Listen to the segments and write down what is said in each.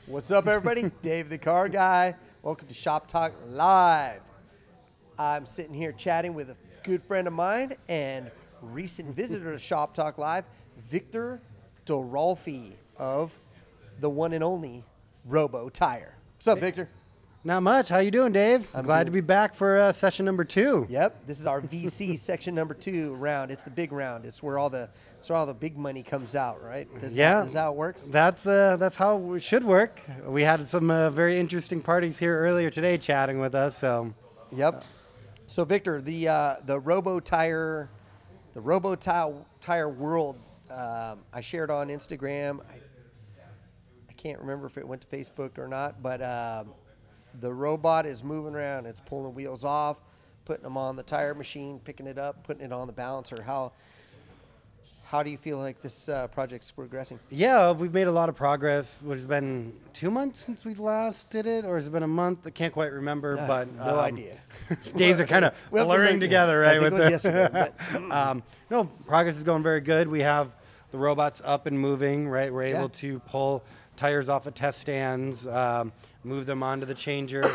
What's up, everybody? Dave the Car Guy. Welcome to Shop Talk Live. I'm sitting here chatting with a good friend of mine and recent visitor to Shop Talk Live, Victor Darolfi of the one and only Robotire. What's up, Victor? Not much. How you doing, Dave? I'm glad good. to be back for session number 2. Yep, this is our VC section number 2 round. It's the big round. It's where all the big money comes out, right? Is that how it works? That's how it should work. We had some very interesting parties here earlier today chatting with us. So. Yep. So Victor, the Robotire world, I shared on Instagram. I can't remember if it went to Facebook or not, but the robot is moving around. It's pulling the wheels off, putting them on the tire machine, picking it up, putting it on the balancer. How do you feel like this project's progressing? Yeah, we've made a lot of progress. It's been 2 months since we last did it, or has it been a month? I can't quite remember, but no idea. Days are kind of blurring together, right? I think it was yesterday. But no, progress is going very good. We have the robots up and moving, right? We're able to pull tires off of test stands, move them onto the changer,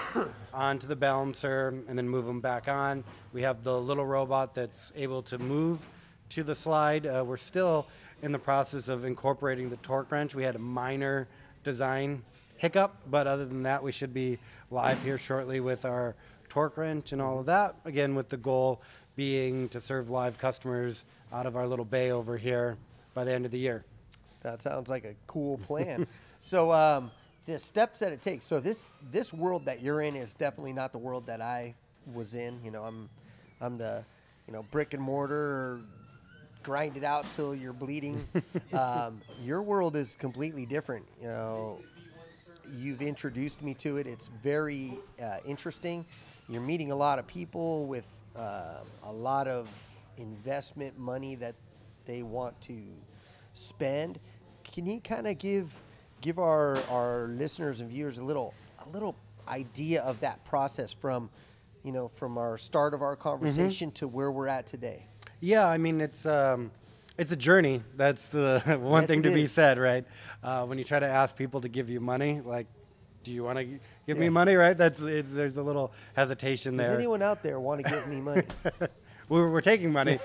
onto the balancer, and then move them back on. We have the little robot that's able to move to the slide. We're still in the process of incorporating the torque wrench. We had a minor design hiccup, but other than that, we should be live here shortly with our torque wrench and all of that. Again, with the goal being to serve live customers out of our little bay over here by the end of the year. that sounds like a cool plan. So the steps that it takes. So this world that you're in is definitely not the world that I was in. You know, I'm the brick and mortar, grind it out till you're bleeding. Your world is completely different. You know, you've introduced me to it. It's very interesting. You're meeting a lot of people with a lot of investment money that they want to spend. Can you kind of give our listeners and viewers a little idea of that process from our start of our conversation to where we're at today? Yeah, I mean, it's a journey. That's one thing to be said, right? When you try to ask people to give you money, like, do you want to give me money, right? There's a little hesitation there. Does anyone out there want to give me money? We're taking money.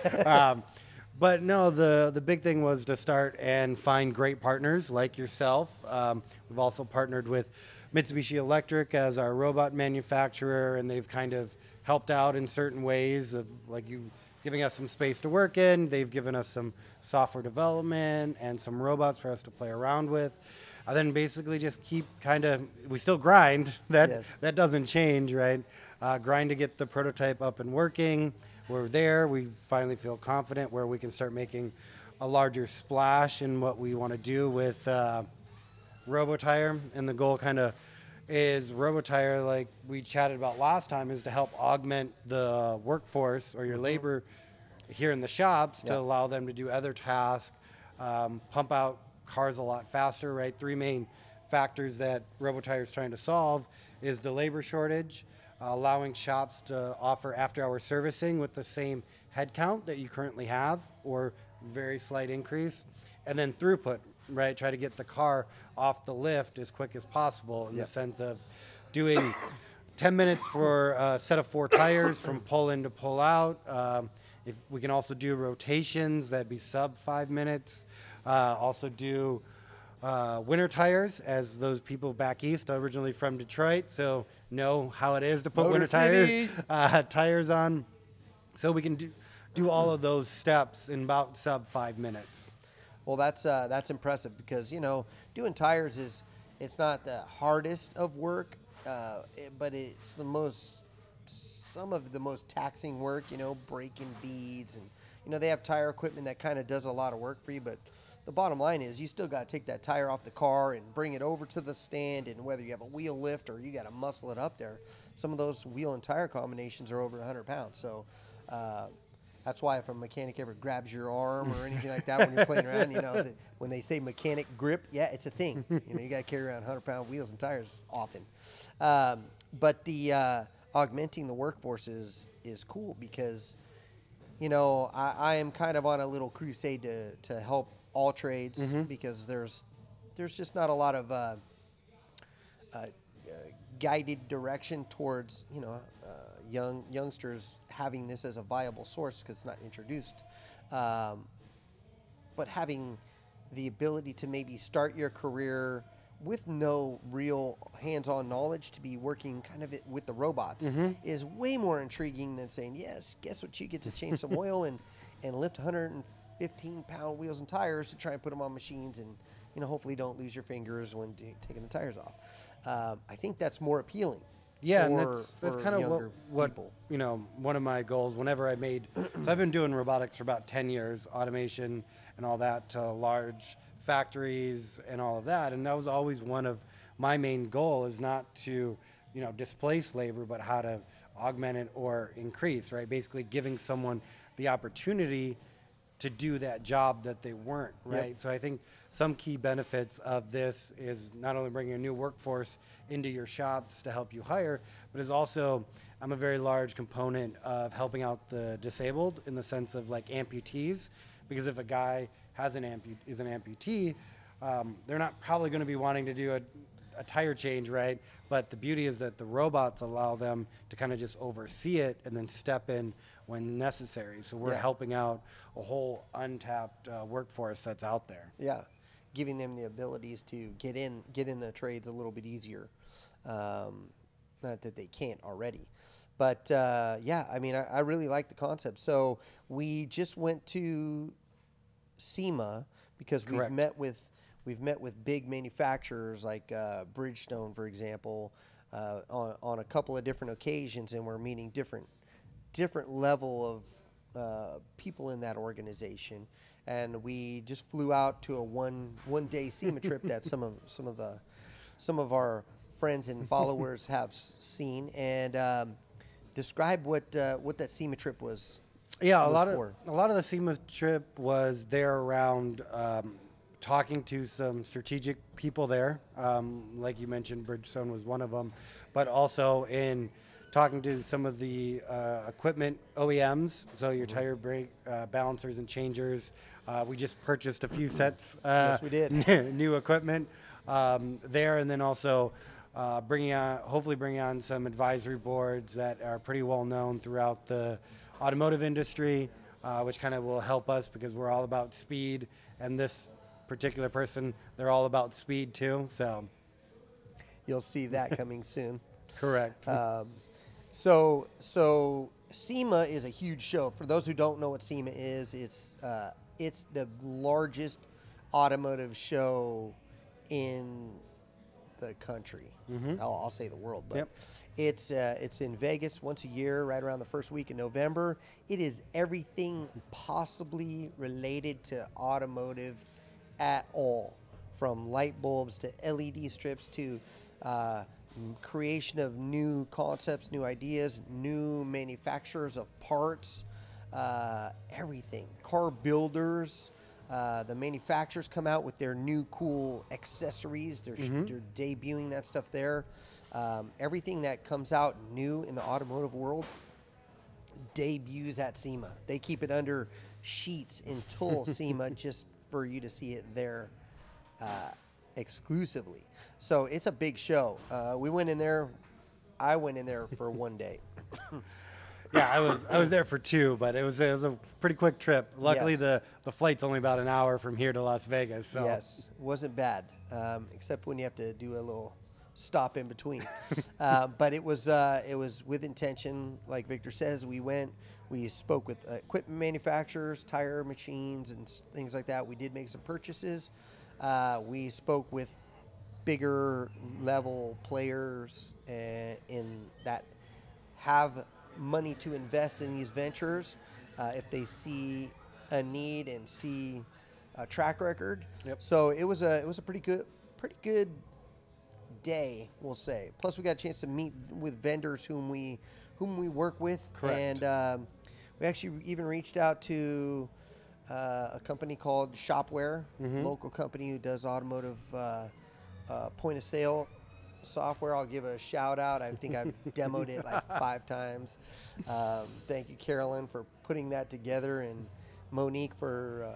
But no, the big thing was to start and find great partners like yourself. We've also partnered with Mitsubishi Electric as our robot manufacturer, and they've kind of helped out in certain ways of like you giving us some space to work in. They've given us some software development and some robots for us to play around with. And then basically just keep we still grind. That doesn't change, right? Grind to get the prototype up and working. We're there. We finally feel confident where we can start making a larger splash in what we want to do with Robotire. And the goal kind of is Robotire, like we chatted about last time, is to help augment the workforce or your labor here in the shops to allow them to do other tasks, pump out cars a lot faster, right? 3 main factors that Robotire is trying to solve is the labor shortage, allowing shops to offer after-hour servicing with the same headcount that you currently have or very slight increase, and then throughput, right? Try to get the car off the lift as quick as possible in the sense of doing 10 minutes for a set of 4 tires from pull in to pull out. If we can also do rotations, that'd be sub 5 minutes. Also do winter tires, as those people back east, originally from Detroit, so know how it is to put winter tires on. So we can do all of those steps in about sub 5 minutes. Well, that's impressive because doing tires it's not the hardest of work, but it's some of the most taxing work. Breaking beads and they have tire equipment that kind of does a lot of work for you, but the bottom line is you still got to take that tire off the car and bring it over to the stand, and whether you have a wheel lift or you got to muscle it up there, some of those wheel and tire combinations are over 100 pounds. So that's why if a mechanic ever grabs your arm or anything like that when you're playing around, when they say mechanic grip, it's a thing. You got to carry around 100-pound wheels and tires often. But the augmenting the workforce is cool because, I am kind of on a little crusade to help all trades because there's just not a lot of guided direction towards youngsters having this as a viable source because it's not introduced, but having the ability to maybe start your career with no real hands-on knowledge to be working kind of with the robots is way more intriguing than saying, yes, guess what, you get to change some oil and lift 115-pound wheels and tires to try and put them on machines and hopefully don't lose your fingers when taking the tires off. I think that's more appealing. Yeah, and that's kind of what people. One of my goals whenever I made, so I've been doing robotics for about 10 years, automation and all that, to large factories and all of that. And that was always one of my main goal, is not to, displace labor, but how to augment it or increase, right? Basically giving someone the opportunity to do that job that they weren't, right? Yep. So I think some key benefits of this is not only bringing a new workforce into your shops to help you hire, but is also, I'm a very large component of helping out the disabled in the sense of like amputees, because if a guy has is an amputee, they're not probably going to be wanting to do a tire change, right? But the beauty is that the robots allow them to kind of just oversee it and then step in when necessary. So we're helping out a whole untapped workforce that's out there. Yeah, giving them the abilities to get in the trades a little bit easier. Not that they can't already. But I mean, I really like the concept. So we just went to SEMA because Correct. we've met with big manufacturers like Bridgestone, for example, on a couple of different occasions, and we're meeting different level of people in that organization. And we just flew out to a one day SEMA trip that some of our friends and followers have seen, and describe what that SEMA trip was. Yeah, a lot of the SEMA trip was there around talking to some strategic people there. Like you mentioned, Bridgestone was one of them, but also in talking to some of the equipment OEMs, so your tire brake balancers and changers. We just purchased a few sets. Yes, we did. New equipment there, and then also hopefully bringing on some advisory boards that are pretty well known throughout the automotive industry, which kind of will help us because we're all about speed, and this particular person, they're all about speed too. So you'll see that coming soon. Correct. So SEMA is a huge show. For those who don't know what SEMA is, it's the largest automotive show in the country. I'll say the world, but it's in Vegas once a year, right around the first week in November. It is everything possibly related to automotive at all, from light bulbs to LED strips to creation of new concepts, new ideas, new manufacturers of parts, everything. Car builders, the manufacturers come out with their new cool accessories. They're debuting that stuff there. Everything that comes out new in the automotive world debuts at SEMA. They keep it under sheets until SEMA just for you to see it there exclusively. So it's a big show. We went in there. I went in there for one day. Yeah, I was there for 2, but it was a pretty quick trip. Luckily, Yes. the flight's only about an hour from here to Las Vegas. So. Yes, wasn't bad, except when you have to do a little stop in between. But it was with intention. Like Victor says, we spoke with equipment manufacturers, tire machines, and things like that. We did make some purchases. We spoke with bigger level players in that have money to invest in these ventures if they see a need and see a track record. Yep. So it was a pretty good day, we'll say. Plus we got a chance to meet with vendors whom we work with. Correct. And we actually even reached out to a company called Shopware, local company who does automotive point of sale software. I'll give a shout out. I think I've demoed it like 5 times. Thank you, Carolyn, for putting that together, and Monique for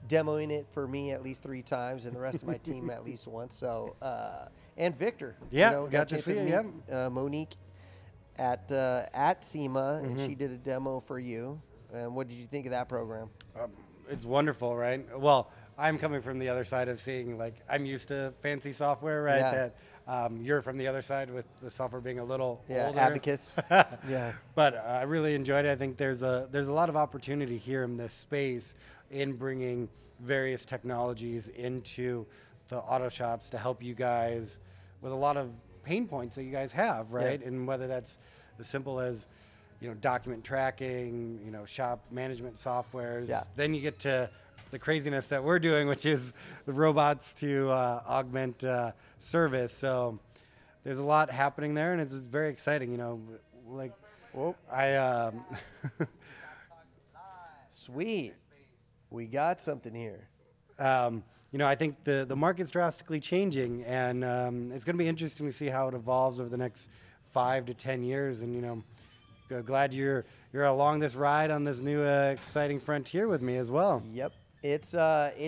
demoing it for me at least 3 times, and the rest of my team at least once. So and Victor. Yeah, you know, got to a chance see it, meet, Monique at SEMA, and she did a demo for you. And what did you think of that program? It's wonderful, right? Well, I'm coming from the other side of seeing, like, I'm used to fancy software, right? Yeah. That you're from the other side with the software being a little older. Advocates. Yeah. But I really enjoyed it. I think there's a lot of opportunity here in this space in bringing various technologies into the auto shops to help you guys with a lot of pain points that you guys have, right? Yeah. And whether that's as simple as, you know, document tracking, you know, shop management softwares. Yeah. Then you get to the craziness that we're doing, which is the robots to augment service. So there's a lot happening there, and it's very exciting. You know, like Sweet. We got something here. you know, I think the market's drastically changing, and it's going to be interesting to see how it evolves over the next 5 to 10 years. And, you know, glad you're along this ride on this new exciting frontier with me as well. Yep. It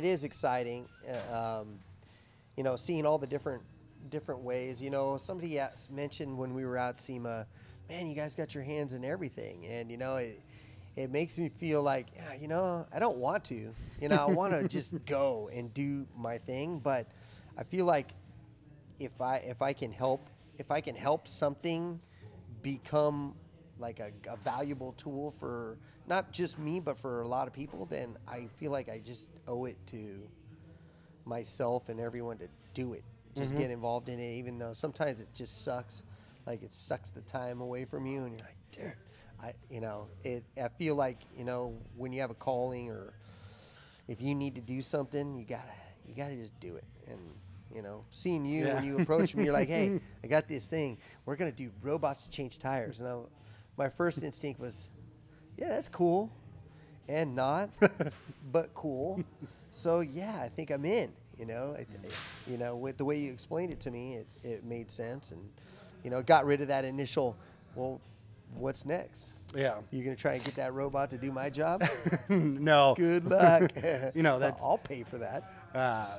is exciting. You know, seeing all the different ways. You know, somebody mentioned when we were out SEMA, man, you guys got your hands in everything, and you know, it makes me feel like, yeah, you know, I don't want to. You know, I want to just go and do my thing, but I feel like if I can help something become like a valuable tool for not just me, but for a lot of people, then I feel like I just owe it to myself and everyone to do it. Just get involved in it, even though sometimes it just sucks. Like, it sucks the time away from you, and you're like, dude, I feel like, you know, when you have a calling, or if you need to do something, you gotta just do it. And, you know, seeing you when you approach me, you're like, hey, I got this thing. We're gonna do robots to change tires. And my first instinct was, yeah, that's cool, and not, but cool. So yeah, I think I'm in. You know, you know, with the way you explained it to me, it made sense, and you know, got rid of that initial, well, what's next? Yeah. You gonna try and get that robot to do my job? No. Good luck. You know, that's, I'll pay for that.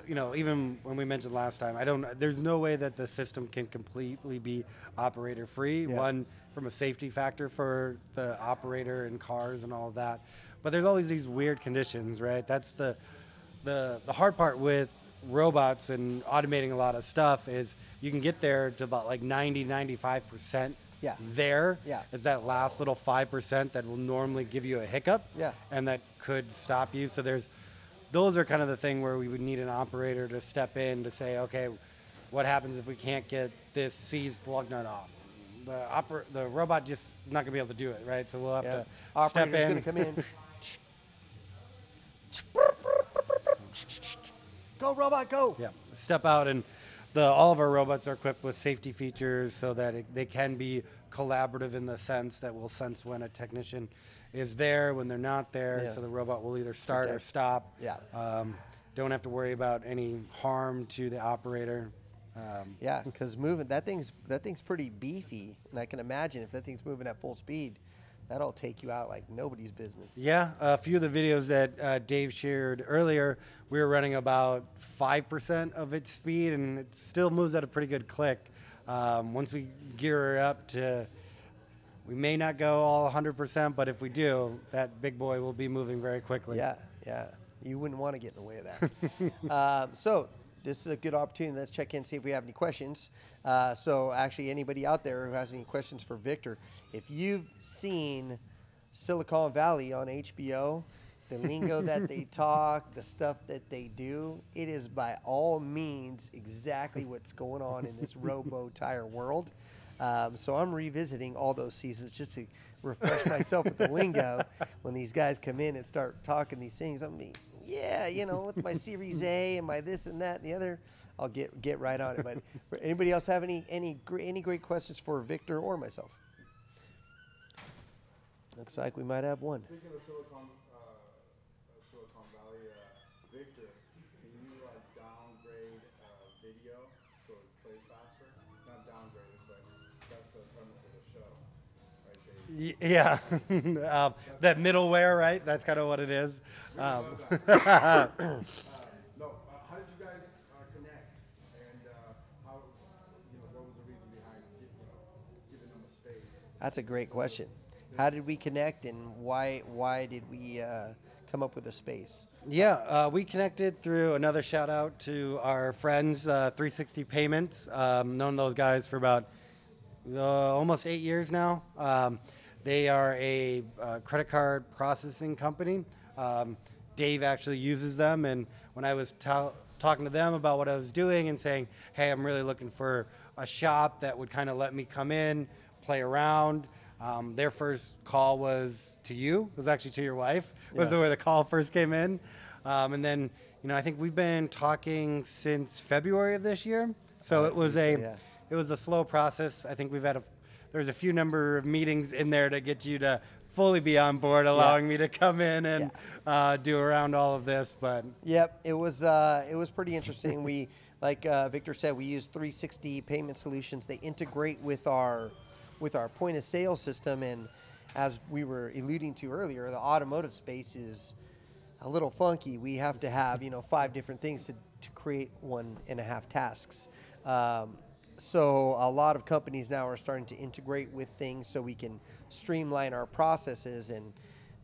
you know, even when we mentioned last time, there's no way that the system can completely be operator free. Yeah. One, from a safety factor for the operator and cars and all of that. But there's always these weird conditions, right? That's the hard part with robots and automating a lot of stuff is you can get there to about like 95% there. Yeah. It's that last little 5% that will normally give you a hiccup. Yeah. And that could stop you. So those are kind of the thing where we would need an operator to step in to say, okay, what happens if we can't get this seized lug nut off? The robot just is not going to be able to do it, right? So we'll have to step in. Operator's going to come in. Go, robot, go. Yeah, step out, and all of our robots are equipped with safety features so that they can be collaborative in the sense that we'll sense when a technician is there, when they're not there, Yeah. so the robot will either start or stop. Yeah. Don't have to worry about any harm to the operator. Yeah, because that thing's pretty beefy, and I can imagine if that thing's moving at full speed, that'll take you out like nobody's business. Yeah, a few of the videos that Dave shared earlier, we were running about 5% of its speed, and it still moves at a pretty good click. Once we gear her up we may not go all 100%, but if we do, that big boy will be moving very quickly. Yeah, yeah. You wouldn't want to get in the way of that. So this is a good opportunity. Let's check in, see if we have any questions. So actually, anybody out there who has any questions for Victor, if you've seen Silicon Valley on HBO, the lingo that they talk, the stuff that they do, it is by all means exactly what's going on in this Robotire world. So I'm revisiting all those seasons just to refresh myself with the lingo. When these guys come in and start talking these things, I'm like, yeah, you know, with my Series A and my this and that and the other, I'll get right on it. But anybody else have any great questions for Victor or myself? Looks like we might have one. Speaking of Silicon Valley, Victor, can you downgrade video so it plays faster? Not downgrade it, but that's the premise of the show, right? Yeah, that middleware, right? That's kind of what it is. No, how did you guys connect? And how That's a great question. How did we connect, and why did we come up with a space? Yeah, we connected through another shout out to our friends, 360 Payments. Known those guys for about almost 8 years now. They are a credit card processing company. Dave actually uses them, and when I was talking to them about what I was doing and saying, hey, I'm really looking for a shop that would kind of let me come in, play around. Their first call was to you. It was actually to your wife. Was Yeah. where the call first came in. And then, I think we've been talking since February of this year. So it was yeah. it was a slow process. I think there's a few number of meetings in there to get you to fully be on board, allowing me to come in and do around all of this. But Yep, it was pretty interesting. We, like Victor said, we use 360 payment solutions. They integrate with our point of sale system, and as we were alluding to earlier, the automotive space is a little funky. We have to have 5 different things to create 1.5 tasks. So a lot of companies now are starting to integrate with things so we can streamline our processes, and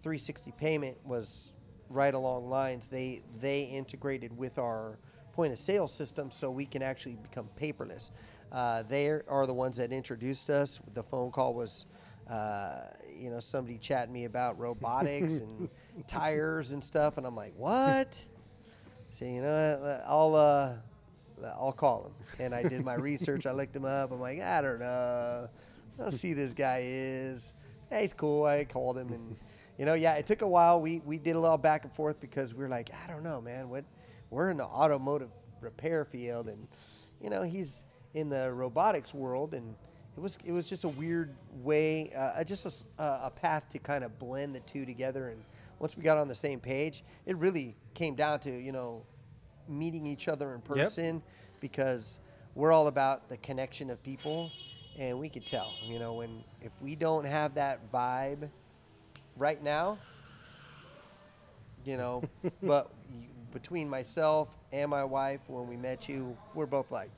360 Payment was right along lines. They integrated with our point of sale system so we can actually become paperless. They are the ones that introduced us. The phone call was somebody chatting me about robotics and tires and stuff, and I'm like, what? So I'll call him. And I did my research. I looked him up. I'm like, I don't know. I don't see who this guy is. Hey, he's cool. I called him, and it took a while. We did a little back and forth because we were like, I don't know, man. We're in the automotive repair field, and he's in the robotics world, and it was just a weird way, just a path to kind of blend the two together. And once we got on the same page, it really came down to meeting each other in person, because we're all about the connection of people, and we could tell, if we don't have that vibe right now, but between myself and my wife, when we met you, we're both like,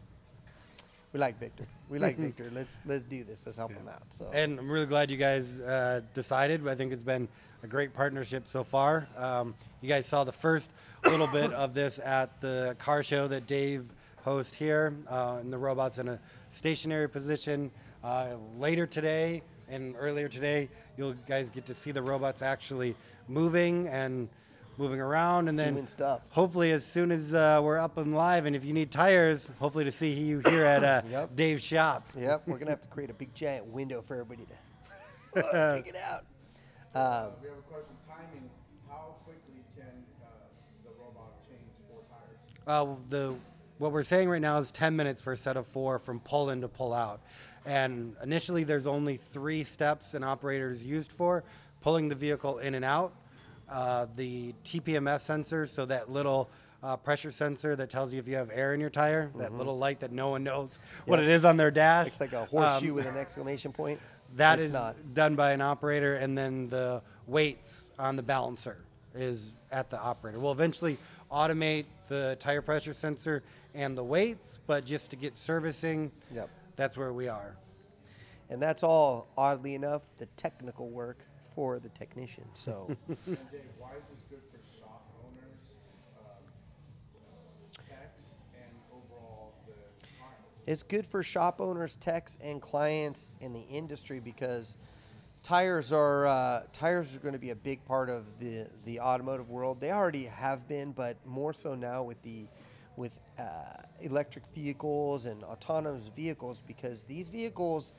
we like Victor. We like Victor. Let's do this. Let's help him out. So. And I'm really glad you guys decided. I think it's been a great partnership so far. You guys saw the first little bit of this at the car show that Dave hosts here, and the robot's in a stationary position. Later today and earlier today, you guys get to see the robots actually moving around, and then doing stuff. Hopefully as soon as we're up and live, and if you need tires, hopefully to see you here at Dave's shop. Yep, we're going to have to create a big giant window for everybody to pick it out. We have a question. Timing, how quickly can the robot change 4 tires? What we're saying right now is 10 minutes for a set of 4 from pull in to pull out. And initially there's only 3 steps an operator is used for: pulling the vehicle in and out, the TPMS sensor, so that little pressure sensor that tells you if you have air in your tire, that little light that no one knows what it is on their dash. Looks like a horseshoe with an exclamation point. That It's is not. done by an operator, and then the weights on the balancer is at the operator. We'll eventually automate the tire pressure sensor and the weights, but just to get servicing, that's where we are. And that's all, oddly enough, the technical work for the technician. So Dave, why is this good for shop owners, techs, and overall the clients? it's good for shop owners, techs, and clients in the industry, because tires are going to be a big part of the automotive world. They already have been, but more so now with electric vehicles and autonomous vehicles, because these vehicles,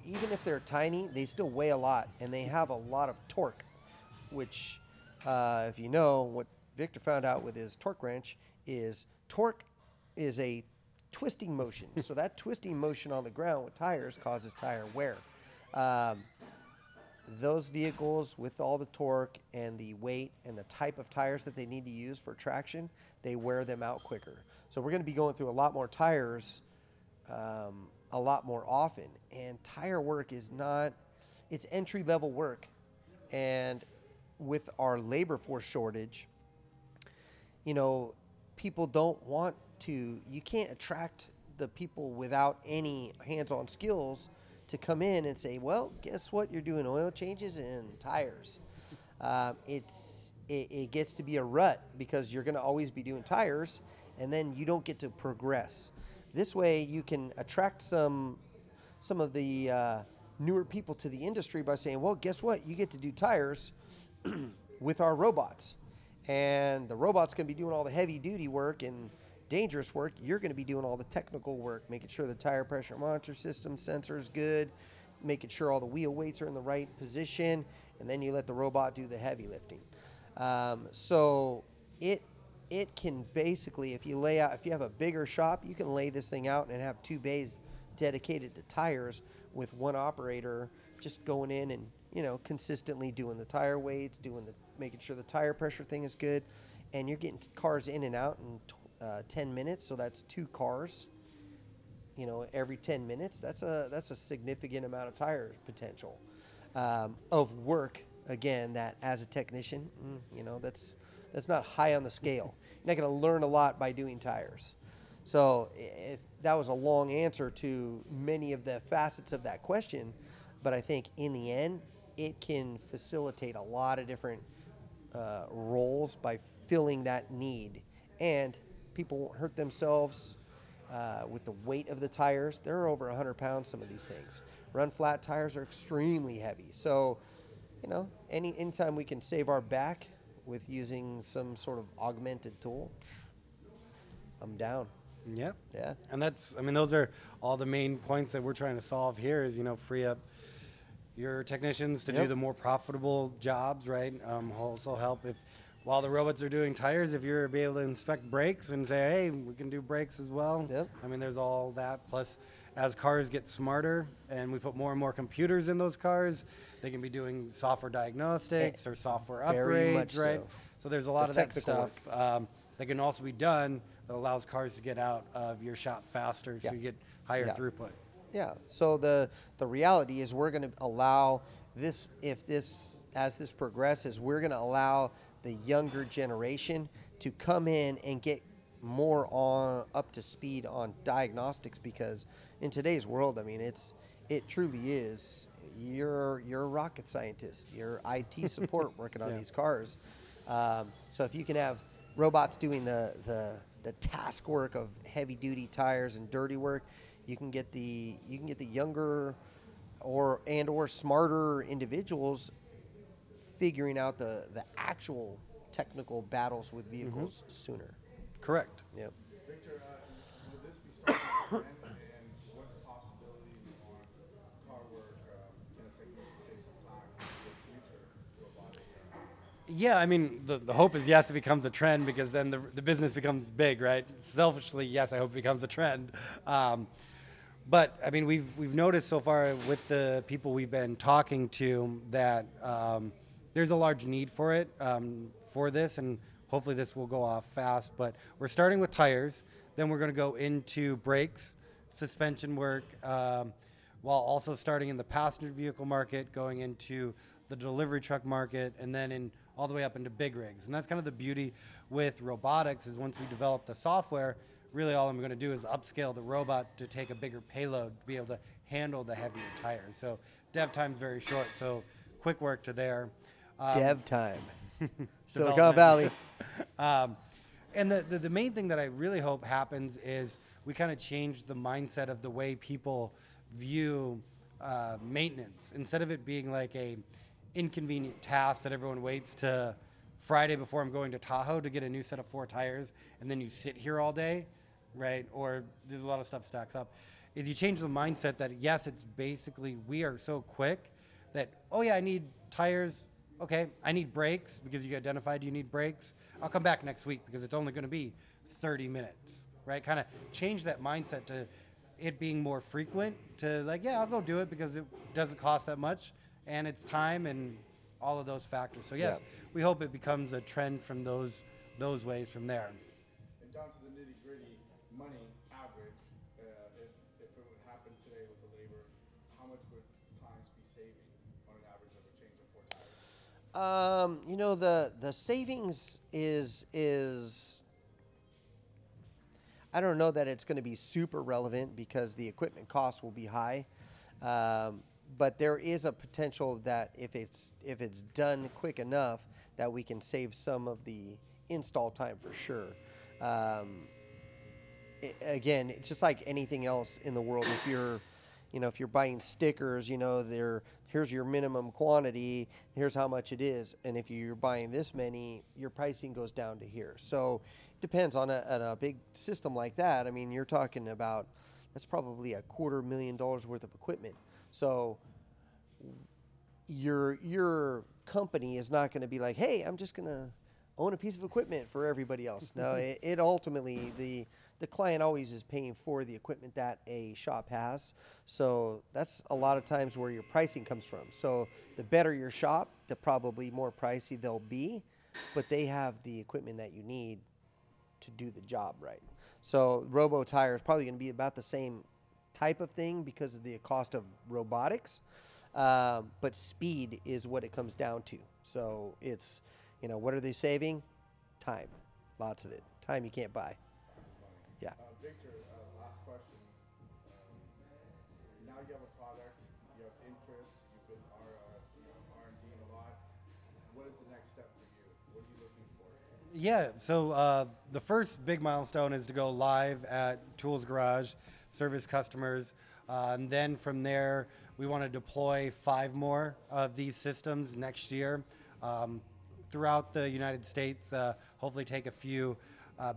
even if they're tiny, they still weigh a lot, and they have a lot of torque, which if you know what Victor found out with his torque wrench, is torque is a twisting motion. So that twisting motion on the ground with tires causes tire wear. Those vehicles with all the torque and the weight and the type of tires that they need to use for traction, they wear them out quicker. So we're going to be going through a lot more tires a lot more often. And tire work is not, it's entry level work. And with our labor force shortage, people don't want to, you can't attract the people without any hands-on skills to come in and say, well, guess what? You're doing oil changes and tires. It gets to be a rut because you're going to always be doing tires, and then you don't get to progress. This way, you can attract some of the newer people to the industry by saying, well, guess what? You get to do tires with our robots. And the robot's going to be doing all the heavy duty work and dangerous work. You're going to be doing all the technical work, making sure the tire pressure monitor system sensor is good, making sure all the wheel weights are in the right position, and then you let the robot do the heavy lifting. So it can basically, if you have a bigger shop, you can lay this thing out and have 2 bays dedicated to tires with one operator just going in and, you know, consistently doing the tire weights, making sure the tire pressure thing is good, and you're getting cars in and out in 10 minutes. So that's 2 cars, you know, every 10 minutes. That's a significant amount of tire potential of work. Again, that as a technician, you know, that's not high on the scale. You're not going to learn a lot by doing tires. So if that was a long answer to many of the facets of that question, but I think in the end, it can facilitate a lot of different roles by filling that need. And people won't hurt themselves with the weight of the tires. They're over 100 pounds, some of these things. Run flat tires are extremely heavy. So, you know, anytime we can save our back with using some sort of augmented tool, I'm down. Yep. Yeah. And those are all the main points that we're trying to solve here is, you know, free up your technicians to do the more profitable jobs, right? Also help while the robots are doing tires, if you're able to inspect brakes and say, hey, we can do brakes as well. Yep. I mean, there's all that. Plus, as cars get smarter and we put more and more computers in those cars, they can be doing software diagnostics or software Very upgrades, much right? So there's a lot of that technical stuff that can also be done that allows cars to get out of your shop faster, so you get higher throughput. Yeah. So the reality is we're going to allow this, as this progresses, we're going to allow the younger generation to come in and get more up to speed on diagnostics, because in today's world, I mean, it truly is. You're a rocket scientist. You're IT support working on these cars. So if you can have robots doing the task work of heavy duty tires and dirty work, you can get the younger or smarter individuals figuring out the actual technical battles with vehicles sooner. Correct. Yep. Victor, will this be starting to trend, and what possibilities on car work can a technician save some time with future robotic? Yeah, I mean, the hope is, yes, it becomes a trend, because then the business becomes big, right? Selfishly, yes, I hope it becomes a trend. But, I mean, we've noticed so far with the people we've been talking to that there's a large need for it, for this, and hopefully this will go off fast. But we're starting with tires, then we're going to go into brakes, suspension work, while also starting in the passenger vehicle market, going into the delivery truck market, and then all the way up into big rigs. And that's kind of the beauty with robotics, is once we develop the software, really all I'm going to do is upscale the robot to take a bigger payload to be able to handle the heavier tires. So dev time's very short, so quick work to there. Dev time. Silicon Valley. And the main thing that I really hope happens is we kind of change the mindset of the way people view maintenance. Instead of it being like a inconvenient task that everyone waits to Friday before I'm going to Tahoe to get a new set of 4 tires, and then you sit here all day, right? Or there's a lot of stuff stacks up. Is you change the mindset that, yes, it's basically, we are so quick that, oh yeah, I need tires. Okay, I need brakes, because you identified you need brakes. I'll come back next week because it's only going to be 30 minutes, right? Kind of change that mindset to it being more frequent, to like, yeah, I'll go do it because it doesn't cost that much and it's time and all of those factors. So yes, we hope it becomes a trend from those ways from there. And down to the nitty gritty, money average, if it would happen today with the labor, how much would clients be saving on an average of a change of 4 tires? You know, the savings is I don't know that it's going to be super relevant, because the equipment costs will be high. But there is a potential that if it's done quick enough, that we can save some of the install time for sure. Again, it's just like anything else in the world. If you're, if you're buying stickers, here's your minimum quantity, here's how much it is, and if you're buying this many, your pricing goes down to here. So it depends on a big system like that. I mean, you're talking about, that's probably $250,000 worth of equipment. So your company is not going to be like, hey, I'm just going to own a piece of equipment for everybody else. No, it ultimately, the client always is paying for the equipment that a shop has. So that's a lot of times where your pricing comes from. So the better your shop, the probably more pricey they'll be, but they have the equipment that you need to do the job right. So Robotire is probably going to be about the same type of thing because of the cost of robotics, but speed is what it comes down to. So it's, what are they saving? Time, lots of it. Time you can't buy. Yeah. Victor, last question. Now you have a product, you have interest, you've been R&Ding a lot. What is the next step for you? What are you looking for? Yeah, so the first big milestone is to go live at Tools Garage, service customers, and then from there we want to deploy 5 more of these systems next year throughout the United States. Hopefully take a few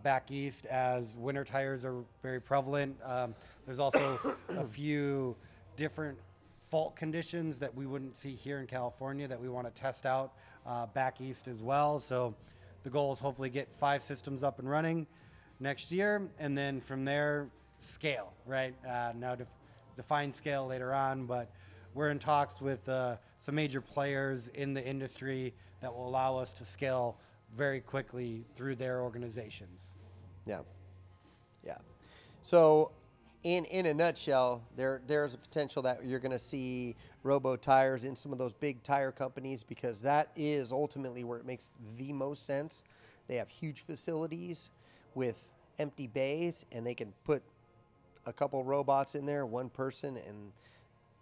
back east as winter tires are very prevalent. There's also a few different fault conditions that we wouldn't see here in California that we want to test out back east as well. So the goal is hopefully get 5 systems up and running next year, and then from there scale, right? Now define scale later on, but we're in talks with some major players in the industry that will allow us to scale very quickly through their organizations. Yeah. Yeah. So in a nutshell, there's a potential that you're going to see Robotires in some of those big tire companies, because that is ultimately where it makes the most sense. They have huge facilities with empty bays, and they can put a couple robots in there, one person, and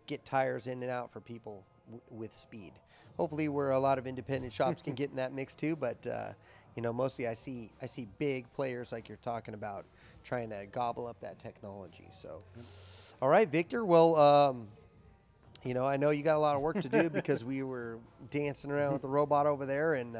get tires in and out for people with speed. Hopefully where a lot of independent shops can get in that mix too, but mostly I see big players like you're talking about trying to gobble up that technology. So all right, Victor, well I know you got a lot of work to do because we were dancing around with the robot over there, and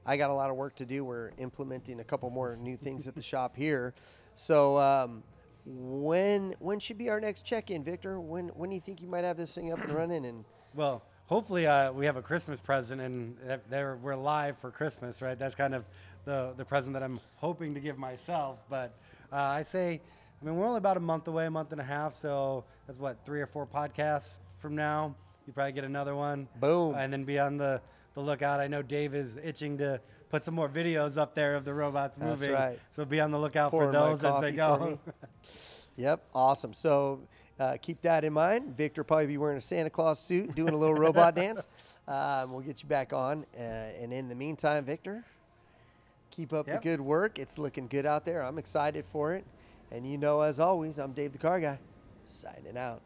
I got a lot of work to do. We're implementing a couple more new things at the shop here. So when should be our next check-in, Victor? When do you think you might have this thing up and running? And well, hopefully we have a Christmas present, and we're live for Christmas, right? That's kind of the present that I'm hoping to give myself. But we're only about a month away, a month and a half. So that's 3 or 4 podcasts from now. You probably get another one. Boom. And then be on the lookout. I know Dave is itching to put some more videos up there of the robots moving. That's right. So be on the lookout for those as they go. Yep. Awesome. So keep that in mind. Victor will probably be wearing a Santa Claus suit, doing a little robot dance. We'll get you back on. And in the meantime, Victor, keep up the good work. It's looking good out there. I'm excited for it. And as always, I'm Dave the Car Guy, signing out.